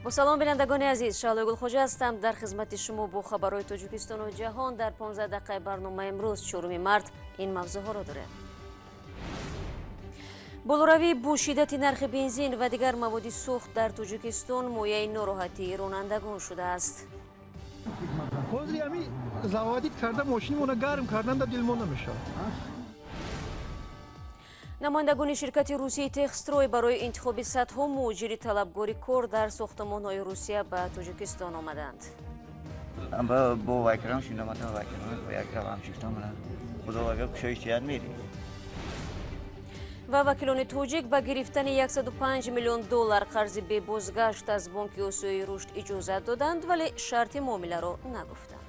با سلام بینندگان عزیز، شعله گلخوجه هستم در خدمت شما با خبرهای تاجیکستان و جهان. در 15 دقیقه برنامه امروز 4 مارس این موضوعها را داریم. болоравии бо шиддати нархи бензин ва дигар маводи сӯхт дар тоҷикистон мояи нороҳатии ронандагон шудааст. ҳозир ами заводит карда мошинимона гарм карданда дилмо намешавад. намояндагони ширкати русияи техстрой барои интихоби садҳо муҳоҷири талабгори кор дар сохтмонҳои русия ба тоҷикистон омаданд. бо вакилон шиномата вакилон якравам шифтомана худовага кушоишият мери ва вакилони тоҷик ба гирифтани 105 миллион доллар қарзи бебозгашт аз бонки осиёи рушд иҷозат доданд, вале шарти муомиларо нагуфтанд.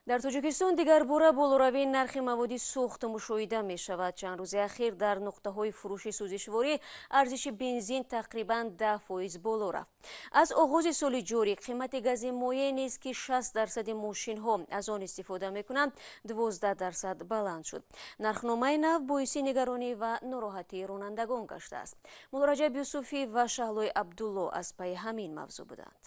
дар тоҷикистон дигар бора болоравии нархи маводи сӯхт мушоҳида мешавад. чанд рӯзи ахир дар нуқтаҳои фурӯши сӯзишворӣ арзиши бензин тақрибан 10% боло рафт. аз оғози соли ҷорӣ қимати гази моеъ нест ки 60% мошинҳо аз он истифода мекунанд 12% баланд шуд. нархномаи нав боиси нигаронӣ ва нороҳатии ронандагон гаштааст. муллораҷаб юсуфӣ ва шаҳлои абдулло аз пайи ҳамин мавзӯъ буданд.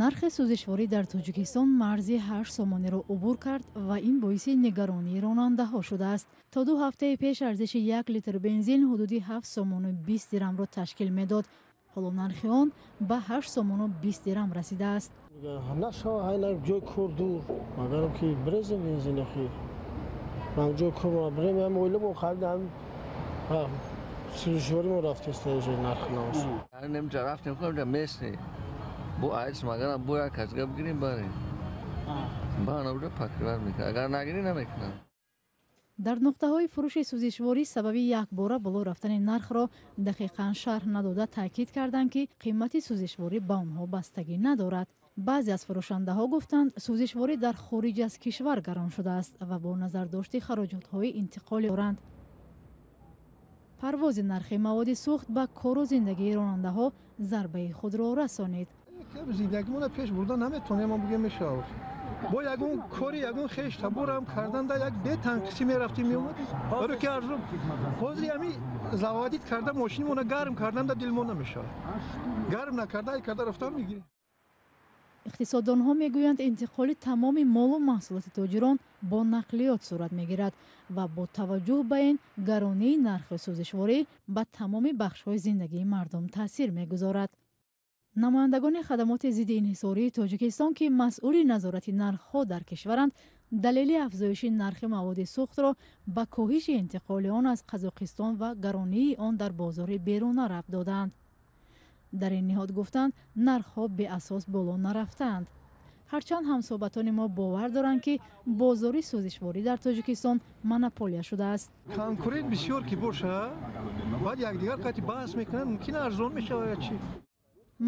нархи сӯзишворӣ дар тоҷикистон марзи 8 сомонеро убур кард ва ин боиси нигаронии ронандаҳо шудааст. то 2 ҳафтаи пеш арзиши 1 литр бензин ҳудуди 7 сомону 20 дирҳамро ташкил медод. ҳоло нархи он ба 8 сомону 20 дирҳам расидааст. бо айс магарам бо як аз гап гирим барем банавда пакривар мекунам агар нагирӣ намекунам. дар нуқтаҳои фурӯши сӯзишворӣ сабаби якбора боло рафтани нархро дақиқан шарҳ надода таъкид карданд ки қимати сӯзишворӣ ба онҳо бастагӣ надорад. баъзе аз фурӯшандаҳо гуфтанд сӯзишворӣ дар хориҷ аз кишвар гарон шудааст ва бо назардошти хароҷотҳои интиқолӣ доранд. парвози нархи маводи сӯхт ба кору зиндагии ронандаҳо зарбаи худро расонид. зиндагимона пеш бурда наметавонем бигем мешавад. бо ягон кори ягон хеш таборам карданда як бетанқисӣ мерафтим меомадем. баро ки арзон ҳозир ами заводит карда мошинимона гарм карданда дилмо намешавад. гарм накарда ай карда рафтан мегирем. иқтисоддонҳо мегӯянд интиқоли тамоми молу маҳсулоти тоҷирон бо нақлиёт сурат мегирад ва бо таваҷҷӯҳ ба ин гаронии нархи сӯзишворӣ ба тамоми бахшҳои зиндагии мардум таъсир мегузорад. намояндагони хадамоти зидди инҳисории тоҷикистон ки масъули назорати нархҳо дар кишваранд далели афзоиши нархи маводи сӯхтро ба коҳиши интиқоли он аз қазоқистон ва гаронии он дар бозори беруна рабт доданд. дар ин ниҳод гуфтанд нархҳо беасос боло нарафтаанд. ҳарчанд ҳамсоҳбатони мо бовар доранд ки бозори сӯзишворӣ дар тоҷикистон монополия шудааст. конкурент бисёр ки боша баъд якдигар қайти баҳс мекунанд мумкин арзон мешавад чи.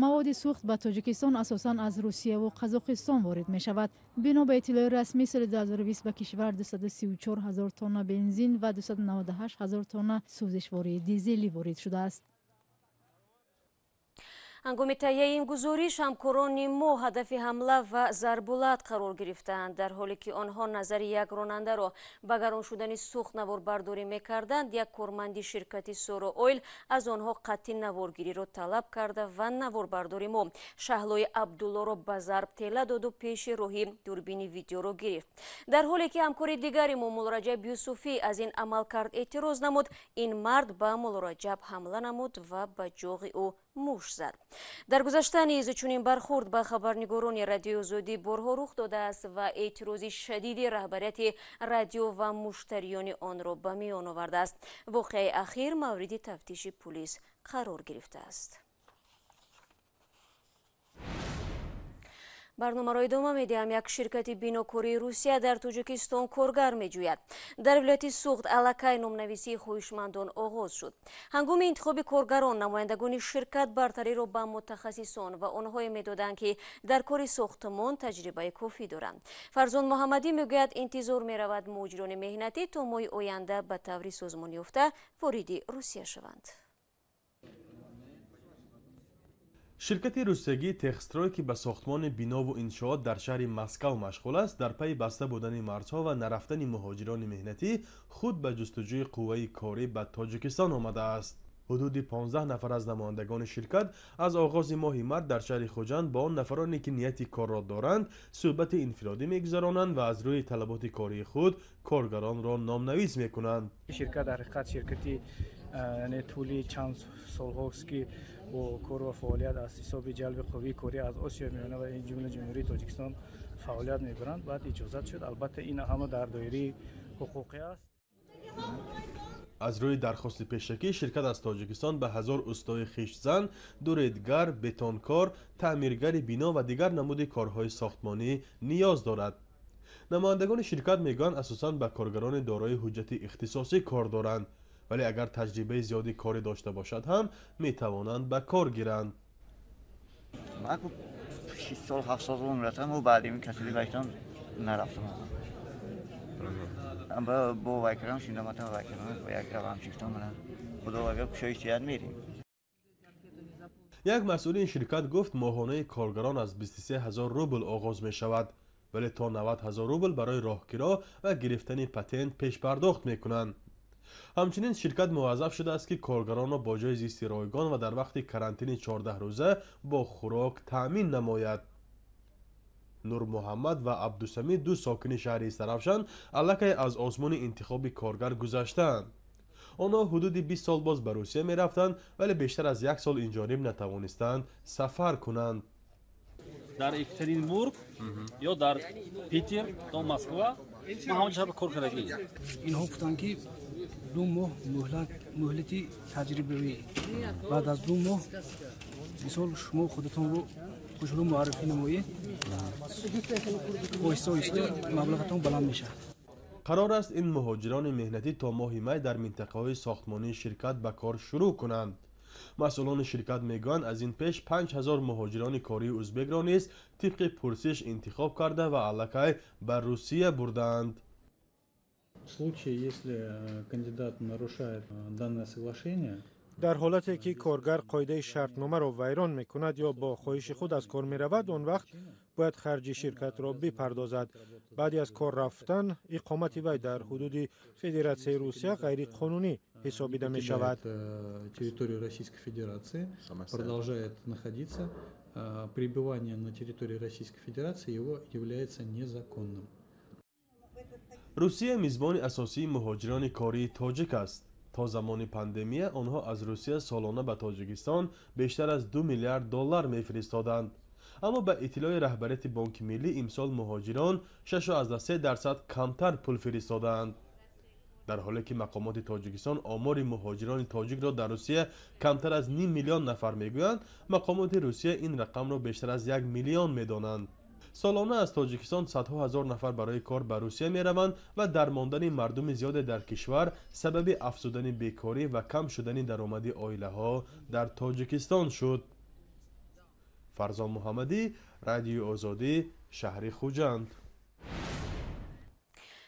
маводи сӯхт ба тоҷикистон асосан аз русияву қазоқистон ворид мешавад. бино ба иттилои расмӣ соли 2020 ба кишвар 234 000 тонна бензин ва 298 000 тонна сӯзишвории дизелӣ ворид шудааст. ҳангоми таҳияи ин гузориш ҳамкорони мо ҳадафи ҳамла ва зарбулат қарор гирифтаанд. дар ҳоле ки онҳо назари як ронандаро ба гарон шудани сӯхт наворбардорӣ мекарданд, як корманди ширкати соро ойл аз онҳо қатъи наворгириро талаб карда ва наворбардори мо шаҳлои абдуллоро ба зарб тела доду пеши роҳи дурбини видеоро гирифт. дар ҳоле ки ҳамкори дигари мо муллораҷаб юсуфӣ аз ин амалкард эътироз намуд, ин мард ба муллораҷаб ҳамла намуд ва ба ҷоғи ӯ муш зад. дар гузашта низ чунин бархурд ба хабарнигорони радиои озодӣ борҳо рух додааст ва эътирози шадиди раҳбарияти радио ва муштариёни онро ба миён овардааст. воқеаи ахир мавриди тафтиши пулис қарор гирифтааст. барномаро идома медиҳам. як ширкати бинокории русия дар тоҷикистон коргар меҷӯяд. дар вилояти суғд аллакай номнависии хоҳишмандон оғоз шуд. ҳангоми интихоби коргарон намояндагони ширкат бартариро ба мутахассисон ва онҳое медоданд ки дар кори сохтмон таҷрибаи кофӣ доранд. фарзон муҳаммадӣ мегӯяд интизор меравад муҳоҷирони меҳнатӣ то моҳи оянда ба таври созмонёфта вориди русия шаванд. ширкати русиягии техстрой ки ба сохтмони бинову иншоот дар шаҳри Москав машғул аст, дар пайи баста будани мардҳо ва нарафтани муҳоҷирони меҳнатӣ худ ба ҷустуҷӯи қувваи корӣ ба Тоҷикистон омадааст. حدود 15 نفر از نمایندگان شرکت از آغاز ماه مارس در شهر خوجند با آن نفرانی که نیت کار را دارند صحبت انفرادی میگذرانند و از روی طلبات کاری خود کارگران را نامنویس میکنند. شرکت در حقیقت شرکتی یعنی طولی چند سال هاست که با کار و فعالیت از حساب جلب قوی کاری از آسیا میانه و این جمله جمهوری تاجیکستان فعالیت میبرند. بعد اجازت شد. البته این همه در دایره حقوقی است. از روی درخواست پیشکی شرکت از تاجیکستان به 1000 استای خشتزن، دوریدگر، بتانکار، تعمیرگر بنا و دیگر نمود کارهای ساختمانی نیاز دارد. نمایندگان شرکت میگن اساساً به کارگران دارای حجت اختصاصی کار دارند، ولی اگر تجربه زیادی کاری داشته باشد هم میتوانند به کار گیرند. من 6 سال 7 سال عمر رفتم و بعد این کسی باشم نرفتم. اما با وکران شدم تا وکران و یک روام شفتم من خدا اگر کشایش یاد میریم. یک مسئول این شرکت گفت ماهانه کارگران از 23000 روبل آغاز می شود، ولی تا 90000 روبل برای راهگیری و گرفتن پتنت پیش پرداخت می کنند. همچنین شرکت موظف شده است که کارگران را با جای زیستی رایگان و در وقت کرانتین 14 روزه با خوراک تأمین نماید. نور محمد و عبدالسمید دو ساکن شهر استرافشان الکی از آزمون انتخاب کارگر گذشتند. آنها حدود 20 سال باز به روسیه می رفتند ولی بیشتر از 1 سال این جانب نتوانستند سفر کنند. در екатеринбург یا در پیتر تا مسکو ما همه جا کار کردیم. اینها گفتن که 2 ماه مهلتی تجربه بعد از 2 ماه مثال شما خودتون رو خوشرو معرفی نمایید آهسته مبلغتون بلند میشه. قرار است این مهاجران مهنتی تا ماه می در منطقه‌های ساختمانی شرکت به کار شروع کنند. مسئولان شرکت میگویند از این پیش 5000 مهاجران کاری ازبک را نیز طبق پرسش انتخاب کرده و الکی بر روسیه بردند. در حالتی که کارگر قاعده شرطنامه را ویران میکند یا با خواهش خود از کار میرود، آن وقت باید خرج شرکت را بپردازد. بعد از کار رفتن اقامت وی در حدود فدراسیون روسیه غیر قانونی حسابیده می شود. Территорию Российской Федерации продолжает находиться. Пребывание на территории Российской Федерации его является незаконным. روسیه میزبان اساسی مهاجران کاری تاجیک است. تا زمان پاندمی آنها از روسیه سالانه به تاجیکستان بیشتر از 2 میلیارد دلار میفرستادند. اما به اطلاع رهبریت بانک ملی امسال مهاجران 6.3% کمتر پول فرستادند. در حالی که مقامات تاجیکستان آمار مهاجران تاجیک را در روسیه کمتر از 0.5 میلیون نفر میگویند، مقامات روسیه این رقم را بیشتر از 1 میلیون میدانند. سالانه از تاجیکستان صدها هزار نفر برای کار به روسیه می روند و درماندن مردم زیاد در کشور سبب افزودن بیکاری و کم شدن درآمد عائله ها در تاجیکستان شد. فرزان محمدی، رادیو آزادی، شهر خوجند.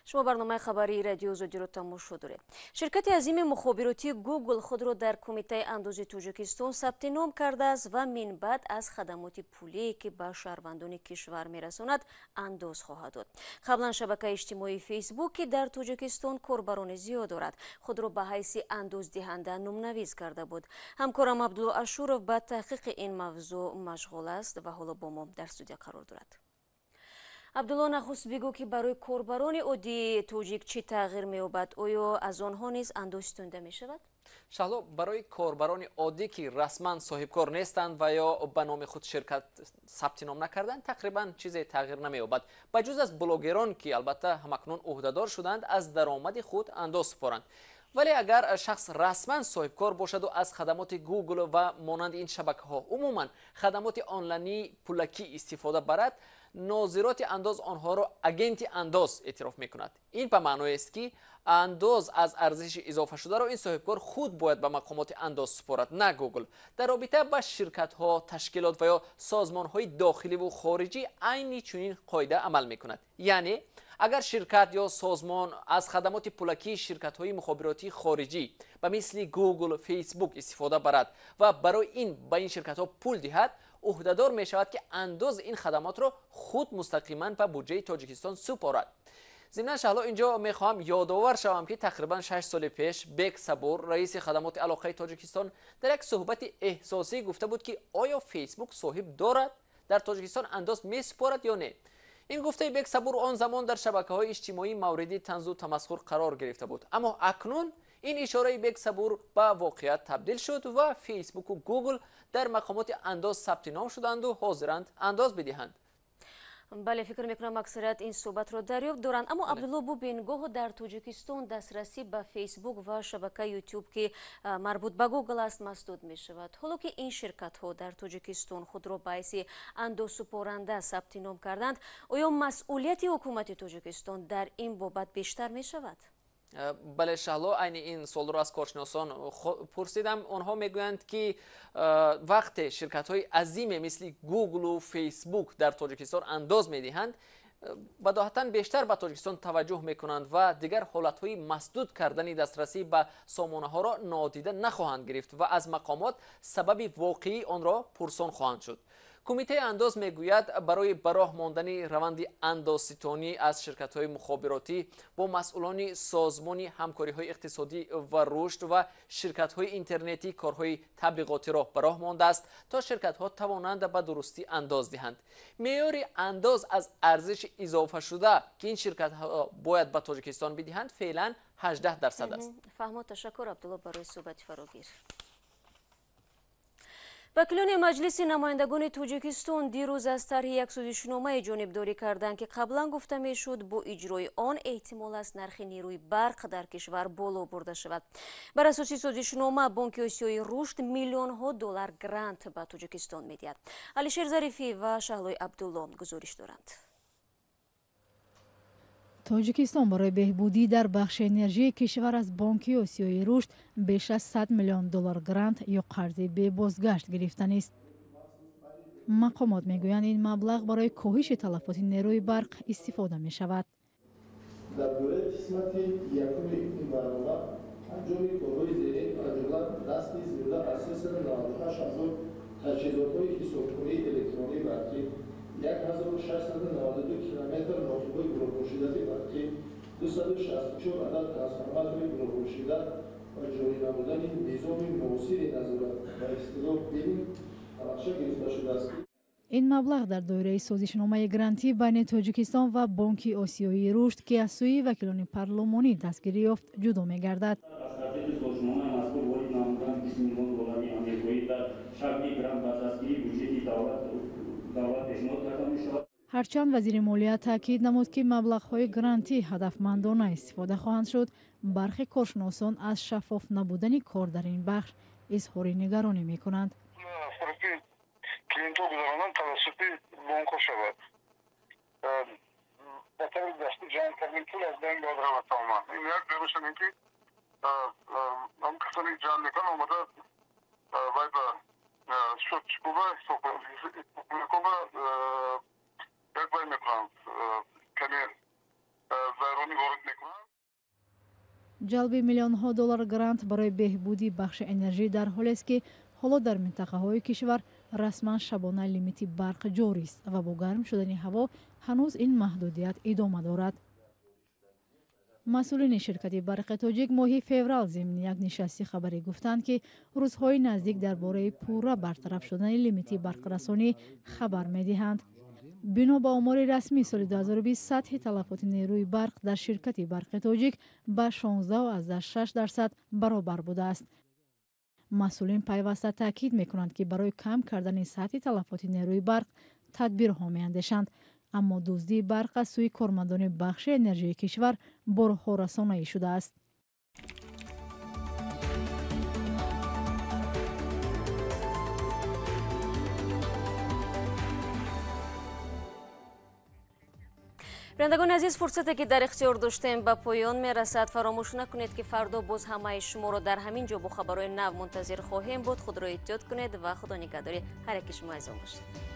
شما برنامه خبری رادیو آزادی رو تماشا دارید. شرکت عظیم مخابراتی گوگل خود را در کمیته اندوزی تاجیکستان ثبت نام کرده است و من بعد از خدمات پولی که به شهروندان کشور میرساند اندوز خواهد داد. قبلا شبکه اجتماعی فیسبوک که در تاجیکستان کاربران زیاد دارد خود را به حیث اندوز دهنده نامنویس کرده بود. همکارم عبدالله اشورов به تحقیق این موضوع مشغول است و حالا با ما در استودیو قرار دارد. عبدالله، نخست بگو که برای کاربران عادی توجیک چی تغییر می‌یابد؟ آیا از آنها نیز اندوز تونده می شود؟ شهلا، برای کاربران عادی که رسما صاحب کار نیستند و یا به نام خود شرکت ثبت نام نکردند تقریبا چیزی تغییر نمی‌یابد، بجز از بلاگران که البته همکنون عهدهدار شدند از درآمد خود اندوز سپارند. ولی اگر شخص رسما صاحب کار باشد و از خدمات گوگل و مانند این شبکه‌ها عموما خدمات آنلاینی پولکی استفاده برد، ناظرات اندوز آنها را اگنت اندوز اعتراف میکند. این به معنای است که اندوز از ارزش اضافه شده را این صاحبکار خود باید به مقامات اندوز سپارد، نه گوگل. در رابطه با شرکت ها، تشکیلات و یا سازمان های داخلی و خارجی عین چنین قاعده عمل میکند. یعنی اگر شرکت یا سازمان از خدمات پولکی شرکت های مخابراتی خارجی به مثل گوگل، فیسبوک استفاده برد و برای این به این شرکت ها پول دهد، عهدهدار می شود که اندوز این خدمات را خود مستقیما به بودجه تاجیکستان سپارد. ضمن شهلا اینجا میخواهم یادآور شوم که تقریبا 6 سال پیش بک صبور رئیس خدمات علاقه تاجیکستان در یک صحبت احساسی گفته بود که آیا فیسبوک صاحب دارد در تاجیکستان انداز میسپارد یا نه. این گفته بک صبور آن زمان در شبکه‌های اجتماعی موردی طنز و تمسخر قرار گرفته بود، اما اکنون این اشاره بک صبور به واقعیت تبدیل شد و فیسبوک و گوگل در مقامات انداز ثبت نام شدند و حاضرند انداز بدهند. بله، فکر میکنم اکثریت این صحبت رو دریافت دارند. اما عبدالله ببین، گاه در تاجیکستان دسترسی به فیسبوک و شبکه یوتیوب که مربوط به گوگل است مسدود می شود. حالا که این شرکت ها در تاجیکستان خود را باعث انداز سپارنده ثبت نام کردند، آیا مسئولیت حکومت تاجیکستان در این بابت بیشتر می شود؟ بله شهلا، عین این سوال را از کارشناسان پرسیدم. آنها میگویند که وقت شرکت های عظیم مثل گوگل و فیسبوک در تاجیکستان انداز میدهند، بداهتا بیشتر به تاجیکستان توجه میکنند و دیگر حالت های مسدود کردن دسترسی به سامانه ها را نادیده نخواهند گرفت و از مقامات سبب واقعی آن را پرسان خواهند شد. کمیته انداز میگوید برای براه ماندن روند اندازستانی از شرکت‌های مخابراتی با مسئولان سازمان همکاری‌های اقتصادی و رشد و شرکت‌های اینترنتی کارهای تبلیغاتی را براه مانده است تا شرکت‌ها توانند به درستی انداز دهند. معیار انداز از ارزش اضافه شده که این شرکت‌ها باید به تاجیکستان بدهند فعلا 18% است. فهمت، تشکر عبدالله برای صحبت فراگیر. وکیلان مجلس نمایندگان تاجیکستان دیروز از طرح یک سازشنامه جانبداری کردند که قبلا گفته میشد با اجرای آن احتمال است نرخ نیروی برق در کشور بالا برده شود. بر اساس سازشنامه بانک آسیای رشد میلیون ها دلار گرانت به تاجیکستان میدهد. علیشیر ظریفی و شهلای عبدالله گزارش دارند. تاجیکستان برای بهبودی در بخش انرژی کشور از بانک آسیای رشد بیش از 100 میلیون دلار گرانت یا قرض به بازگشت گرفتن است. مقامات میگویند این مبلغ برای کاهش تلفات نیروی برق استفاده می شود. در دوره قسمت یکم این برنامه انجام کارهای زیرین از جمله نصب زیاده اساس 98,000 تجهیزات‌های حسابخانه الکترونی برقی، 1692 کیلومتر راهروی گروه‌پوشیده برقی، 264 عدد ترانسفورماتور گروه‌پوشیده و جاری نمودن نظام موثر نظارت و اصطلاح بین نقشه گرفته شده است. این مبلغ در دایره سازشنامه گرانتی بین تاجیکستان و بانک آسیایی رشد که از سوی وکیلان پارلمانی دستگیری یافت جدا می‌گردد. هرچند وزیر مالیه تاکید نمود که مبلغ‌های گرانتی هدفمندانه استفاده خواهند شد، برخی کارشناسان از شفاف نبودن کار در این بخش اظهار نگرانی می‌کنند. کلینتو گذارانان توسط بانک شود. به طور دستی جمع کردن پول از بانک باید رود تماما. این یک جمعشون این که هم کسانی جمع میکنن آمده باید شد چکوبه یک باید میکنند کمی زیرانی وارد میکنند. جلب میلیون ها دلار گرانت برای بهبودی بخش انرژی در حالی است که حالا در منطقه های کشور رسما شبانه لیمیت برق جاری است و با گرم شدن هوا هنوز این محدودیت ادامه دارد. مسئولین شرکت برق تاجیک ماه فوریه ضمن یک نشست خبری گفتند که روزهای نزدیک درباره پورا برطرف شدن لیمیت برق رسانی خبر می‌دهند. بنا به آمار رسمی سال 2020 سطح تلفات نیروی برق در شرکت برق تاجیک به 16.6% برابر بوده است. مسئولین پیوسته تاکید می‌کنند که برای کم کردن سطح تلفات نیروی برق تدبیرها می‌اندیشند، اما دزدی برق از سوی کارمندان بخش انرژی کشور بارها رسانه‌ای شده است. بینندگان عزیز، فرصتی که در اختیار داشتیم به پایان میرسد. فراموش نکنید که فردا باز همه شما را در همین جا با خبرهای نو منتظر خواهیم بود. خود را احتیاط کنید و خدا نگهدار هر یک شما عزیزان باشید.